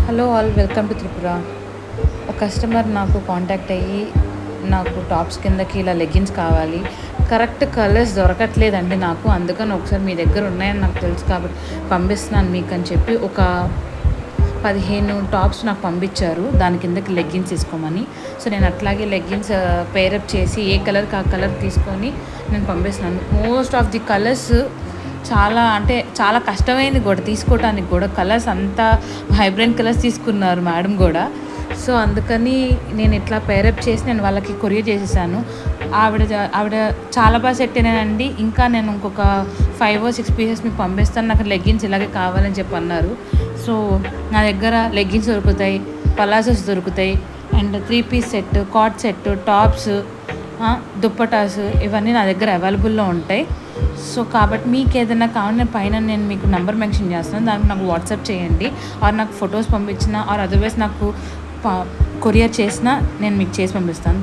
Hello all, welcome to Tripura. ఒక customer నాకు contact అయ్యి నాకు టాప్స్ కిందకి ఇలా లెగ్గిన్స్ కావాలి, కరెక్ట్ కలర్స్ దొరకట్లేదండి నాకు. అందుకని ఒకసారి మీ దగ్గర ఉన్నాయని నాకు తెలుసు కాబట్టి పంపిస్తున్నాను మీకు అని చెప్పి ఒక 15 టాప్స్ నాకు పంపించారు దాని కిందకి లెగ్గిన్స్ తీసుకోమని. సో నేను అట్లాగే లెగ్గిన్స్ పేరప్ చేసి ఏ కలర్కి ఆ కలర్ తీసుకొని నేను పంపిస్తున్నాను. మోస్ట్ ఆఫ్ ది కలర్స్ చాలా కష్టమైంది కూడా తీసుకోవడానికి కూడా. కలర్స్ అంతా వైబ్రెంట్ కలర్స్ తీసుకున్నారు మేడం కూడా. సో అందుకని నేను ఇట్లా పేరప్ చేసి నేను వాళ్ళకి కొరియర్ చేసేసాను. ఆవిడ చాలా బాగా సెట్ అయినానండి. ఇంకా నేను ఇంకొక 5 or 6 పీసెస్ మీకు పంపిస్తాను, నాకు లెగ్గిన్స్ ఇలాగే కావాలని చెప్పి అన్నారు. సో నా దగ్గర లెగ్గిన్స్ దొరుకుతాయి, పలాజోస్ దొరుకుతాయి, అండ్ 3 పీస్ సెట్, కాట్ సెట్, టాప్స్, దుప్పటాస్ ఇవన్నీ నా దగ్గర అవైలబుల్లో ఉంటాయి. సో కాబట్టి మీకు ఏదైనా కావాలని పైన నేను మీకు నెంబర్ మెన్షన్ చేస్తాను, దానికి నాకు వాట్సాప్ చేయండి. ఆర్ నాకు ఫొటోస్ పంపించిన ఆర్ అదర్వైజ్ నాకు కొరియర్ చేసినా నేను మీకు చేసి పంపిస్తాను.